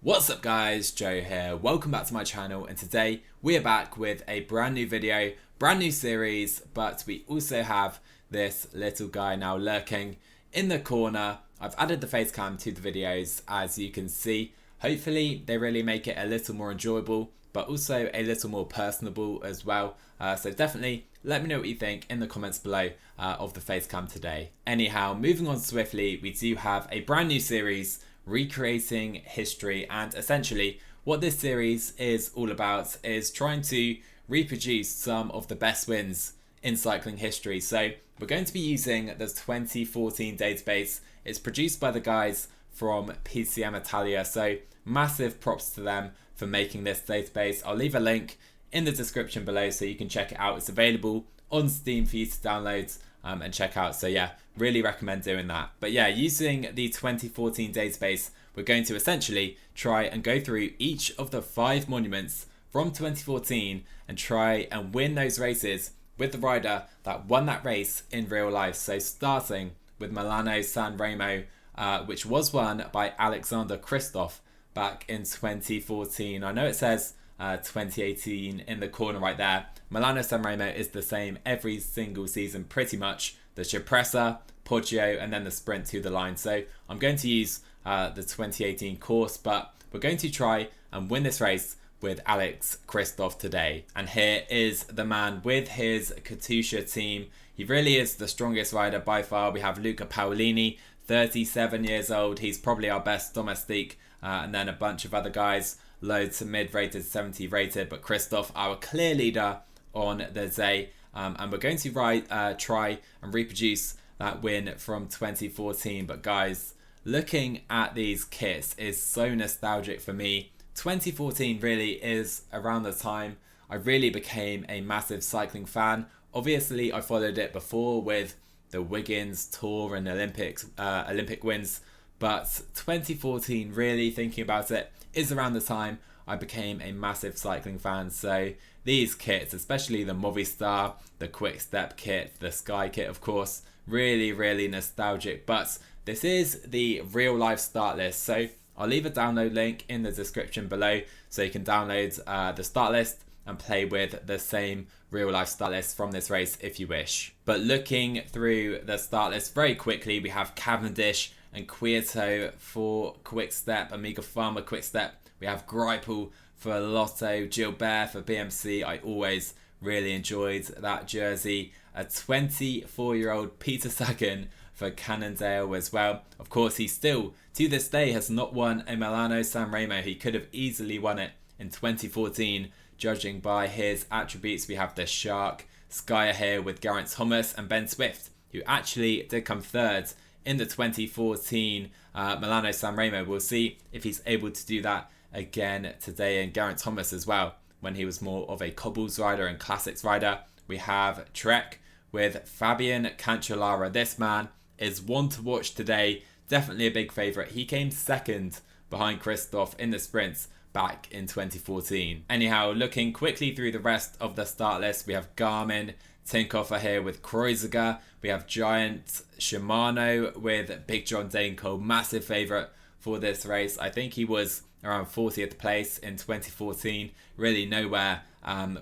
What's up guys, Joe here, welcome back to my channel, and today we are back with a brand new video, brand new series, but we also have this little guy now lurking in the corner. I've added the face cam to the videos, as you can see. Hopefully they really make it a little more enjoyable, but also a little more personable as well. So definitely let me know what you think in the comments below of the face cam today. Anyhow, moving on swiftly, we do have a brand new series recreating history, and essentially what this series is all about is trying to reproduce some of the best wins in cycling history. So we're going to be using the 2014 database. It's produced by the guys from PCM Italia, so massive props to them for making this database. I'll leave a link in the description below so you can check it out. It's available on Steam for you to download and check out. So yeah, really recommend doing that. But yeah, using the 2014 database, we're going to essentially try and go through each of the 5 monuments from 2014 and try and win those races with the rider that won that race in real life. So starting with Milano San Remo, which was won by Alexander Kristoff back in 2014. I know it says 2018 in the corner right there. Milano San Remo is the same every single season pretty much. The Cipressa, Poggio, and then the sprint to the line. So I'm going to use the 2018 course, but we're going to try and win this race with Alex Kristoff today. And here is the man with his Katusha team. He really is the strongest rider by far. We have Luca Paolini, 37 years old. He's probably our best domestique. And then a bunch of other guys, low to mid rated, 70 rated, but Kristoff, our clear leader on the day. And we're going to try and reproduce that win from 2014. But guys, looking at these kits is so nostalgic for me. 2014 really is around the time I really became a massive cycling fan. Obviously, I followed it before with the Wiggins Tour and Olympic wins. But 2014, really thinking about it, is around the time I became a massive cycling fan. So these kits, especially the Movistar, the Quick Step kit, the Sky kit, of course, really nostalgic. But this is the real life start list. So I'll leave a download link in the description below so you can download the start list and play with the same real life start list from this race if you wish. But looking through the start list very quickly, we have Cavendish and Quieto for Quick Step, Amiga Pharma Quick Step. We have Greipel for Lotto, Gilbert for BMC. I always really enjoyed that jersey. A 24-year-old Peter Sagan for Cannondale as well. Of course, he still, to this day, has not won a Milano San Remo. He could have easily won it in 2014, judging by his attributes. We have the Shark, Skyer here with Geraint Thomas and Ben Swift, who actually did come third in the 2014 Milano San Remo. We'll see if he's able to do that again today, and Geraint Thomas as well, when he was more of a cobbles rider and classics rider. We have Trek with Fabian Cancellara. This man is one to watch today, definitely a big favourite. He came second behind Kristoff in the sprints back in 2014. Anyhow, looking quickly through the rest of the start list, we have Garmin, Tinkoff here with Kreuziger. We have Giant Shimano with Big John Daneco, massive favourite for this race. I think he was around 40th place in 2014, really nowhere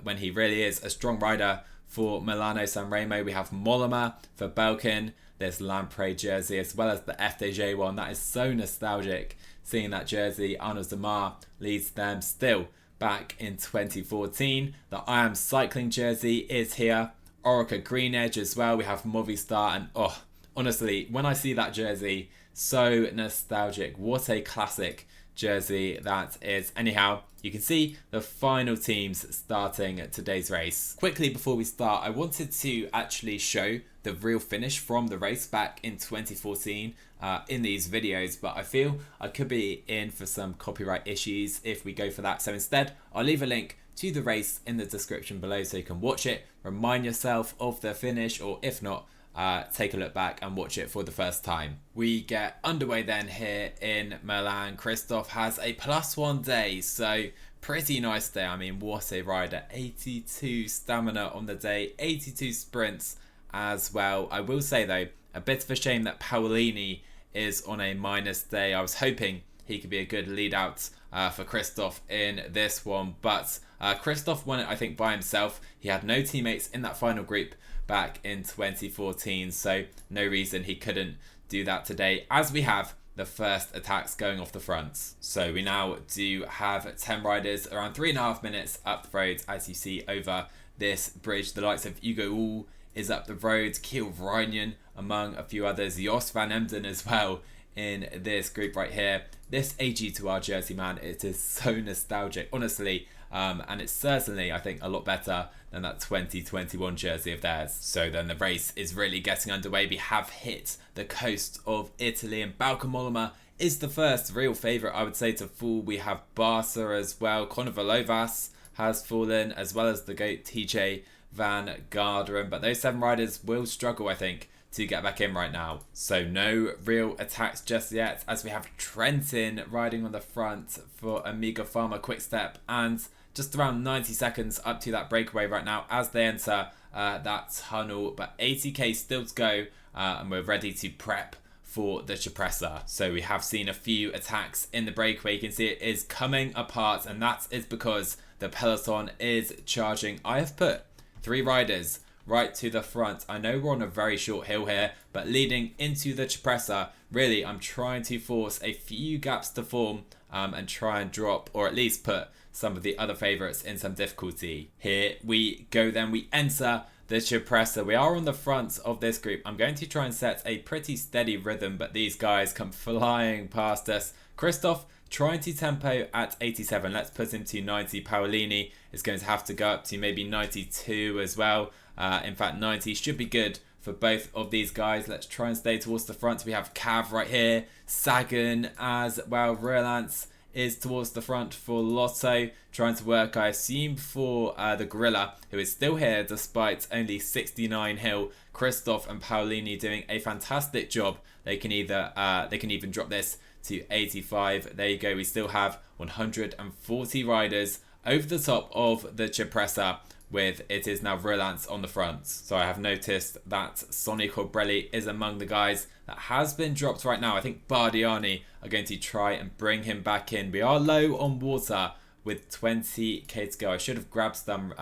when he really is a strong rider for Milano San Remo. We have Mollema for Belkin, this Lamprey jersey, as well as the FDJ one. That is so nostalgic, seeing that jersey. Arnaud Demar leads them still back in 2014. The I Am Cycling jersey is here. Orica Green Edge as well. We have Movistar, and oh, honestly, when I see that jersey, so nostalgic. What a classic jersey that is. Anyhow, you can see the final teams starting today's race. Quickly before we start, I wanted to actually show the real finish from the race back in 2014 in these videos, but I feel I could be in for some copyright issues if we go for that. So instead, I'll leave a link to the race in the description below so you can watch it, remind yourself of the finish, or if not, take a look back and watch it for the first time. We get underway then here in Milan. Kristoff has a +1 day, so pretty nice day. I mean, what a rider. 82 stamina on the day, 82 sprints as well. I will say though, a bit of a shame that Paolini is on a minus day. I was hoping he could be a good lead out for Kristoff in this one. But Kristoff won it, I think, by himself. He had no teammates in that final group back in 2014, so no reason he couldn't do that today, as we have the first attacks going off the fronts. So we now do have 10 riders around 3.5 minutes up the road, as you see over this bridge. The likes of Hugo Ull is up the road, Kiel Vreinen among a few others, Jos van Emden as well in this group right here. This AG2R jersey, man, it is so nostalgic, honestly. And it's certainly, I think, a lot better than that 2021 jersey of theirs. So then the race is really getting underway. We have hit the coast of Italy, and Bauke Mollema is the first real favourite, I would say, to fall. We have Barca as well. Conor Valovas has fallen, as well as the GOAT TJ Van Garderen. But those 7 riders will struggle, I think, to get back in right now. So no real attacks just yet, as we have Trentin riding on the front for Amiga Pharma Quickstep, and just around 90 seconds up to that breakaway right now as they enter that tunnel. But 80k still to go, and we're ready to prep for the Cipressa. So we have seen a few attacks in the breakaway. You can see it is coming apart, and that is because the peloton is charging. I have put 3 riders right to the front. I know we're on a very short hill here, but leading into the Cipressa, really I'm trying to force a few gaps to form and try and drop, or at least put some of the other favourites in some difficulty. Here we go then, we enter the Cipressa. We are on the front of this group. I'm going to try and set a pretty steady rhythm, but these guys come flying past us. Kristoff trying to tempo at 87. Let's put him to 90. Paolini is going to have to go up to maybe 92 as well. In fact, 90 should be good for both of these guys. Let's try and stay towards the front. We have Cav right here, Sagan as well. Relance is towards the front for Lotto, trying to work, I assume, for the Gorilla, who is still here despite only 69 hill. Kristoff and Paolini doing a fantastic job. They can even drop this to 85. There you go. We still have 140 riders over the top of the Cipressa, with it is now Relance on the front. So I have noticed that Sonny Colbrelli is among the guys that has been dropped right now. I think Bardiani are going to try and bring him back in. We are low on water with 20k to go. I should have grabbed some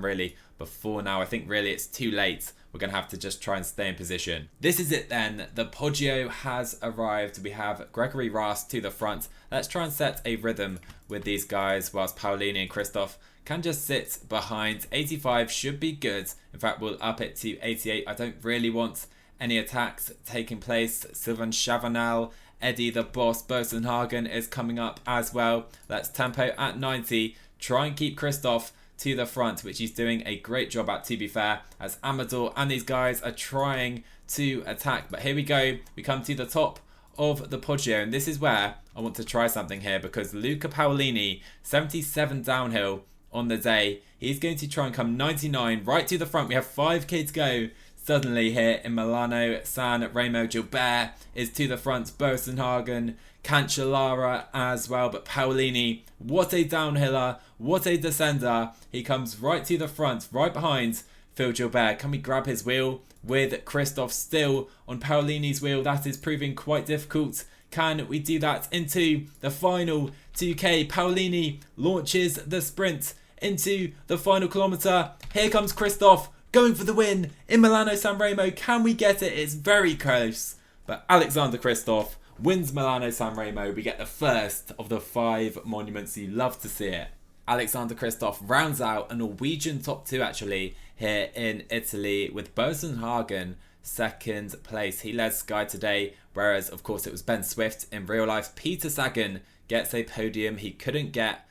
really before now. I think really it's too late. We're going to have to just try and stay in position. This is it then. The Poggio has arrived. We have Gregory Rast to the front. Let's try and set a rhythm with these guys, whilst Paolini and Kristoff can just sit behind. 85 should be good. In fact, we'll up it to 88. I don't really want any attacks taking place. Sylvain Chavanel, Eddie the Boss, Bosenhagen is coming up as well. Let's tempo at 90. Try and keep Kristoff to the front, which he's doing a great job at, to be fair, as Amador and these guys are trying to attack. But here we go. We come to the top of the Poggio, and this is where I want to try something here, because Luca Paolini, 77 downhill on the day. He's going to try and come 99 right to the front. We have 5k to go. Suddenly here in Milano, San Remo, Gilbert is to the front. Bosenhagen, Cancellara as well. But Paolini, what a downhiller, what a descender. He comes right to the front, right behind Phil Gilbert. Can we grab his wheel with Kristoff still on Paolini's wheel? That is proving quite difficult. Can we do that into the final 2k? Paolini launches the sprint into the final kilometre. Here comes Kristoff going for the win in Milano San Remo. Can we get it? It's very close. But Alexander Kristoff wins Milano San Remo. We get the first of the 5 monuments. You love to see it. Alexander Kristoff rounds out a Norwegian top 2 actually here in Italy, with Bosenhagen second place. He led Sky today, whereas of course it was Ben Swift in real life. Peter Sagan gets a podium. He couldn't get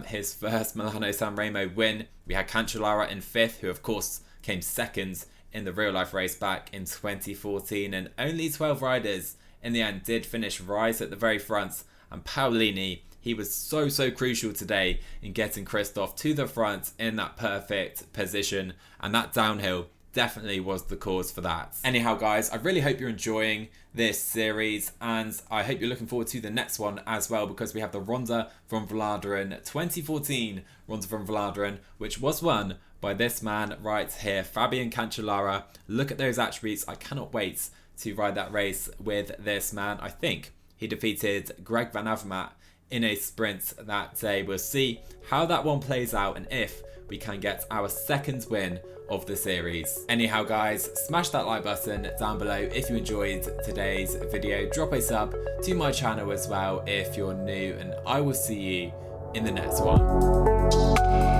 his first Milano San Remo win. We had Cancellara in 5th, who of course came 2nd in the real life race back in 2014, and only 12 riders in the end did finish right at the very front. And Paolini, he was so crucial today in getting Kristoff to the front in that perfect position, and that downhill definitely was the cause for that. Anyhow guys, I really hope you're enjoying this series, and I hope you're looking forward to the next one as well, because we have the Ronde van Vlaanderen 2014 Ronde van Vlaanderen, which was won by this man right here, Fabian Cancellara. Look at those attributes. I cannot wait to ride that race with this man. I think he defeated Greg Van Avermaet in a sprint that day. We'll see how that one plays out and if we can get our second win of the series. Anyhow guys, smash that like button down below if you enjoyed today's video. Drop a sub to my channel as well if you're new, and I will see you in the next one.